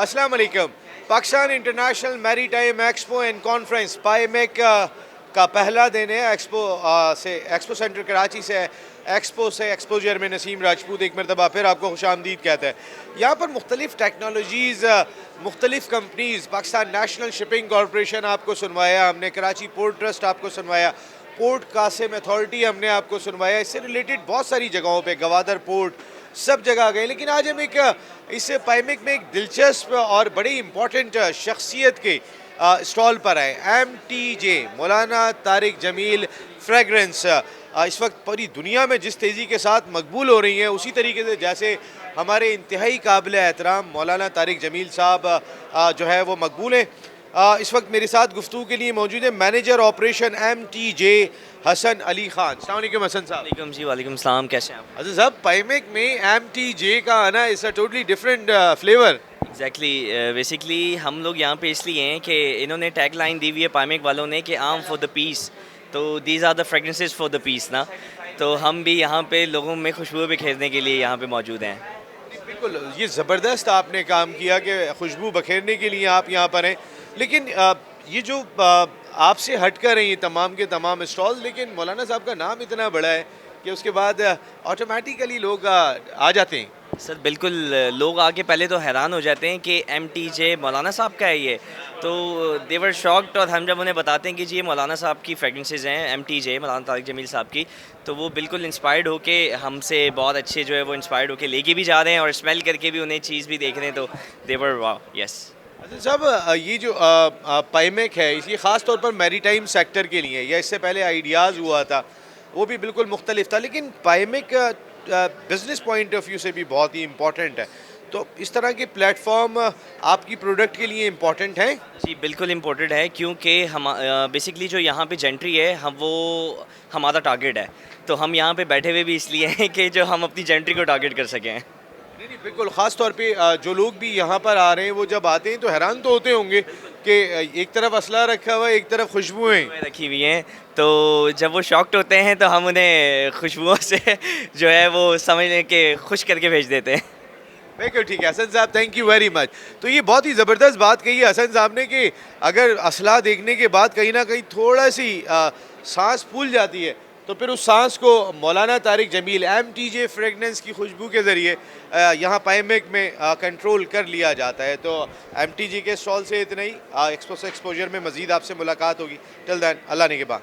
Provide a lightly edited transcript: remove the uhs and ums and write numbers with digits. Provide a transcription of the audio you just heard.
अस्सलाम वालेकुम। Pakistan international maritime expo and conference PIMEC का पहला दिन है। एक्सपो सेंटर कराची से एक्सपोजर में नसीम राजपूत एक मरतबा फिर आपको खुशामदीद कहता है। यहाँ पर मुख्तलिफ़ टेक्नोलॉजीज़, मुख्तलिफ़ companies, Pakistan national shipping corporation आपको सुनवाया हमने, कराची पोर्ट ट्रस्ट आपको सुनवाया, पोर्ट कासिम अथॉरिटी हमने आपको सुनवाया, इससे रिलेटेड बहुत सारी जगहों पे गवादर पोर्ट सब जगह गए। लेकिन आज हम एक इस पाईमेक में एक दिलचस्प और बड़ी इम्पोर्टेंट शख्सियत के स्टॉल पर आए। MTJ मौलाना तारिक जमील फ्रेगरेंस इस वक्त पूरी दुनिया में जिस तेज़ी के साथ मकबूल हो रही हैं, उसी तरीके से जैसे हमारे इंतहाई काबिल एहतराम मौलाना तारिक जमील साहब जो है वो मकबूल हैं। इस वक्त मेरे साथ गुफ्तगू के लिए मौजूद है manager operation MTJ Hasan Ali Khan. अस्सलाम वालेकुम हसन साहब। वालेकुम जी, वालेकुम सलाम, कैसे हैं आप? अच्छा साहब, पाईमेक में MTJ का आना is a totally different flavour. Exactly, basically हम लोग यहाँ पे इसलिए हैं कि इन्होंने टैग लाइन दी हुई है पाईमेक वालों ने कि आर्म फॉर द पीस, तो these are the fragrances for the peace ना। तो हम भी यहाँ पे लोगों में खुशबू बिखेरने के लिए यहाँ पे मौजूद हैं। बिल्कुल, ये ज़बरदस्त आपने काम किया कि खुशबू बखेरने के लिए आप यहाँ पर हैं। लेकिन ये जो आपसे हट कर हैं ये तमाम के तमाम स्टॉल्स, लेकिन मौलाना साहब का नाम इतना बड़ा है कि उसके बाद ऑटोमेटिकली लोग आ जाते हैं। सर बिल्कुल, लोग आके पहले तो हैरान हो जाते हैं कि MTJ मौलाना साहब का है ये, तो देवर शॉक्ड। और हम जब उन्हें बताते हैं कि जी ये मौलाना साहब की फ्रेगरेंसेज हैं, MTJ मौलाना तारिक जमील साहब की, तो वो बिल्कुल इंस्पायर्ड होके हमसे बहुत अच्छे जो है वो इंस्पायर्ड होके लेके भी जा रहे हैं और स्मेल करके भी उन्हें चीज़ भी देख रहे हैं, तो देवर वाह यस। अच्छा साहब, ये जो पाईमेक है ये ख़ास तौर पर मैरीटाइम सेक्टर के लिए, या इससे पहले आइडियाज़ हुआ था वो भी बिल्कुल मुख्तलिफ था, लेकिन पाईमेक बिज़नेस पॉइंट ऑफ व्यू से भी बहुत ही इम्पोर्टेंट है। तो इस तरह के प्लेटफॉर्म आपकी प्रोडक्ट के लिए इम्पोर्टेंट हैं? जी बिल्कुल इम्पोर्टेड है, क्योंकि हम बेसिकली जो यहाँ पे जेंट्री है हम वो हमारा टारगेट है, तो हम यहाँ पे बैठे हुए भी इसलिए हैं कि जो हम अपनी जेंट्री को टारगेट कर सकें। नहीं नहीं, बिल्कुल। ख़ास तौर पे जो लोग भी यहाँ पर आ रहे हैं वो जब आते हैं तो हैरान तो होते होंगे कि एक तरफ असला रखा हुआ है, एक तरफ खुशबुएं रखी हुई हैं, तो जब वो शॉक्ड होते हैं तो हम उन्हें खुशबुओं से जो है वो समझ लें कि खुश करके भेज देते हैं। बिल्कुल ठीक है हसन साहब, थैंक यू वेरी मच। तो ये बहुत ही ज़बरदस्त बात कही है हसन साहब ने कि अगर असला देखने के बाद कहीं ना कहीं थोड़ा सी सांस फूल जाती है तो फिर उस सांस को मौलाना तारिक जमील MTJ फ्रेगनेंस की खुशबू के ज़रिए यहाँ पाईमेक में कंट्रोल कर लिया जाता है। तो MTJ के स्टॉल से इतना ही। एक्सपोजर में मज़ीद आपसे मुलाकात होगी। टिल दैन, अल्लाह ने के बाद।